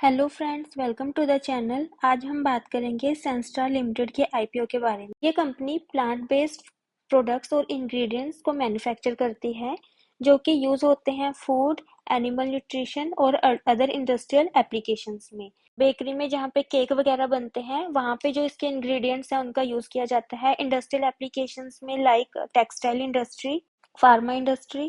Hello friends, welcome to the channel. आज हम बात करेंगे सेंस्टार लिमिटेड के आईपीओ के बारे में। ये कंपनी प्लांट बेस्ड प्रोडक्ट्स और इंग्रेडिएंट्स को मैन्युफैक्चर करती है जो कि यूज होते हैं फूड, एनिमल न्यूट्रिशन और अदर इंडस्ट्रियल एप्लीकेशंस में। बेकरी में जहाँ पे केक वगैरह बनते हैं वहाँ पे जो इसके इंग्रेडिएंट्स हैं उनका यूज किया जाता है। इंडस्ट्रियल एप्लीकेशंस में like textile industry, pharma industry,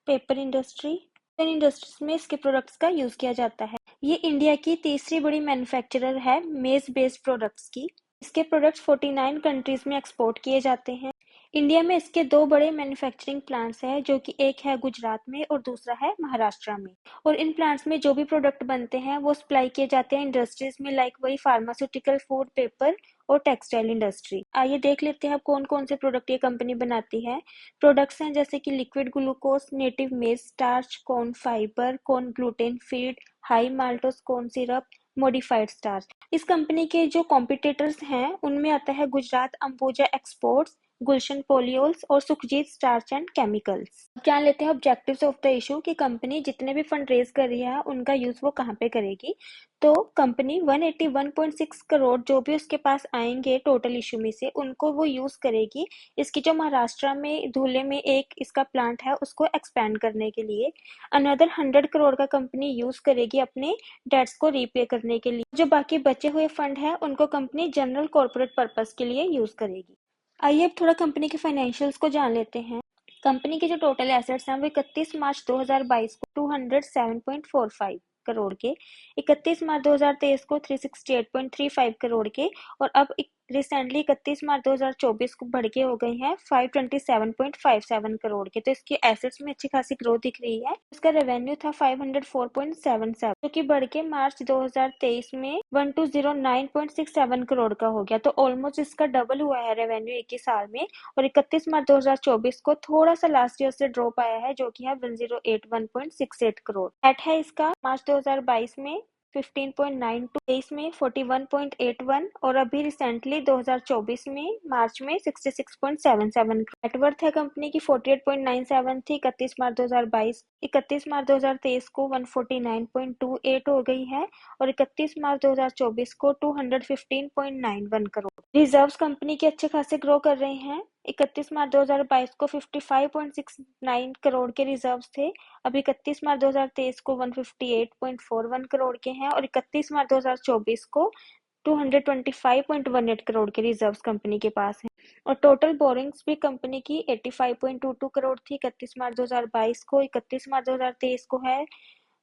paper industry, इन इंडस्ट्रीज में इसके प्रोडक्ट्स का यूज किया जाता है। ये इंडिया की तीसरी बड़ी मैन्युफैक्चरर है मेज बेस्ड प्रोडक्ट्स की। इसके प्रोडक्ट्स 49 कंट्रीज में एक्सपोर्ट किए जाते हैं। इंडिया में इसके दो बड़े मैन्युफैक्चरिंग प्लांट्स हैं, जो कि एक है गुजरात में और दूसरा है महाराष्ट्र में। और इन प्लांट्स में जो भी प्रोडक्ट बनते हैं वो सप्लाई किए जाते हैं इंडस्ट्रीज में, लाइक वही फार्मास्यूटिकल, फूड, पेपर और टेक्सटाइल इंडस्ट्री। आइए देख लेते हैं अब कौन कौन से प्रोडक्ट ये कंपनी बनाती है। प्रोडक्ट्स हैं जैसे कि लिक्विड ग्लूकोज, नेटिव मेज starch, corn fibre, corn gluten feed, high maltose corn syrup, modified starch. इस कंपनी के जो कॉम्पिटिटर्स हैं उनमें आता है गुजरात अंबुजा एक्सपोर्ट्स, गुलशन पोलियोल्स और सुखजीत स्टार्च एंड केमिकल्स। जान लेते हैं ऑब्जेक्टिव्स ऑफ द इशू कि कंपनी जितने भी फंड रेज कर रही है उनका यूज वो कहाँ पे करेगी। तो कंपनी 181.6 करोड़ जो भी उसके पास आएंगे टोटल इशू में से उनको वो यूज करेगी इसकी जो महाराष्ट्र में धुले में एक इसका प्लांट है उसको एक्सपैंड करने के लिए। अनदर 100 करोड़ का कंपनी यूज करेगी अपने डेट्स को रीपे करने के लिए। जो बाकी बचे हुए फंड है उनको कंपनी जनरल कॉर्पोरेट पर्पस के लिए यूज करेगी। आइए अब थोड़ा कंपनी के फाइनेंशियल्स को जान लेते हैं। कंपनी के जो टोटल एसेट्स हैं वो 31 मार्च 2022 को 207.45 करोड़ के, 31 मार्च 2023 को 368.35 करोड़ के और अब रिसेंटली 31 मार्च 2024 को बढ़ के हो गई हैं 527.57 करोड़ के। तो इसके एसेट्स में अच्छी खासी ग्रोथ दिख रही है। इसका रेवेन्यू था 504.77 जो कि बढ़ के मार्च 2023 में 1209.67 करोड़ का हो गया। तो ऑलमोस्ट इसका डबल हुआ है रेवेन्यू एक ही साल में। और 31 मार्च 2024 को थोड़ा सा लास्ट ईयर से ड्रॉप आया है जो कि है 1081.68 करोड़। एट है इसका मार्च 2022 में 15.92, 23 में 41.81 और अभी रिसेंटली 2024 में मार्च में 66.77। नेटवर्थ है कंपनी की 48.97 थी 31 मार्च 2022, 31 मार्च 2023 को 149.28 हो गई है और 31 मार्च 2024 को 215.91 करोड़। रिजर्व्स कंपनी के अच्छे खासे ग्रो कर रहे हैं। 31 मार्च 2022 को 55.69 करोड़ के रिजर्व्स थे, अब 31 मार्च 2023 को 158.41 करोड़ के हैं और 31 मार्च 2024 को 225.18 करोड़ के रिजर्व्स कंपनी के पास हैं। और टोटल बोरिंग्स भी कंपनी की 85.22 करोड़ थी 31 मार्च 2022 को, 31 मार्च 2023 को है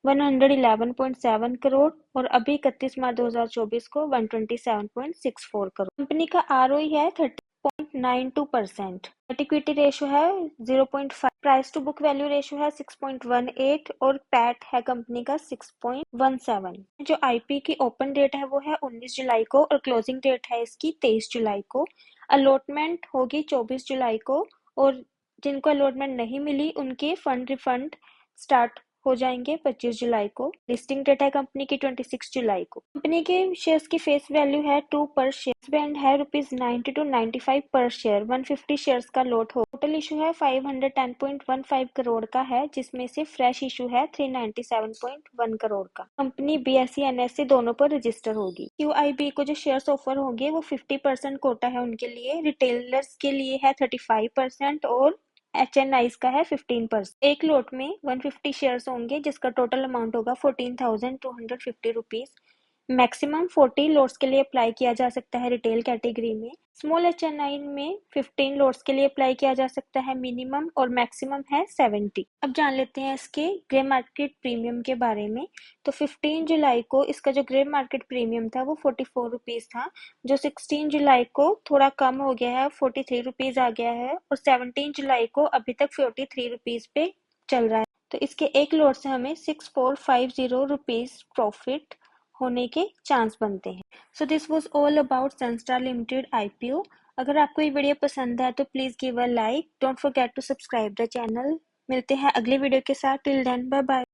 111.7 करोड़ और अभी 31 मार्च 2024 को 127.64 करोड़। कंपनी का आरओई है 30.92%, इक्विटी रेशियो है 0.5, price to book value ratio है 6.18 और पैट है कंपनी का 6.17। जो आईपी की ओपन डेट है वो है 19 जुलाई को और क्लोजिंग डेट है इसकी 23 जुलाई को। अलॉटमेंट होगी 24 जुलाई को और जिनको अलॉटमेंट नहीं मिली उनके फंड रिफंड स्टार्ट हो जाएंगे 25 जुलाई को। लिस्टिंग डेट है कंपनी की 26 जुलाई को। कंपनी के शेयर्स की फेस वैल्यू है 2 पर शेयर, बैंड है ₹90 to 95 पर शेयर। 150 शेयर्स का लॉट हो। टोटल इशू है 510.15 करोड़ का है जिसमें से फ्रेश इशू है 397.1 करोड़ का। कंपनी बीएसई एनएसई दोनों पर रजिस्टर होगी। क्यूआईबी को जो शेयर्स ऑफर होंगे वो 50% कोटा है उनके लिए, रिटेलर्स के लिए है 35% और एचएनआईज का है 15%। एक लॉट में 150 शेयर्स होंगे जिसका टोटल अमाउंट होगा 14,250 रुपीज। मैक्सिमम 40 लॉट्स के लिए अप्लाई किया जा सकता है रिटेल कैटेगरी में। स्मॉल एचएनआई में 15 लॉट्स के लिए अप्लाई किया जा सकता है मिनिमम और मैक्सिमम है 70। अब जान लेते हैं इसके ग्रे मार्केट प्रीमियम के बारे में। तो 15 जुलाई को इसका जो ग्रे मार्केट प्रीमियम था वो 44 रुपीज था, जो 16 जुलाई को थोड़ा कम हो गया है 43 रुपीज आ गया है और 17 जुलाई को अभी तक 43 रुपीज पे चल रहा है। तो इसके एक लॉट से हमें 6450 रुपीज प्रॉफिट होने के चांस बनते हैं। So this was all about Senstar limited IPO. अगर आपको ये वीडियो पसंद है तो please give a like, don't forget to subscribe the channel. मिलते हैं अगले वीडियो के साथ। Till then bye bye.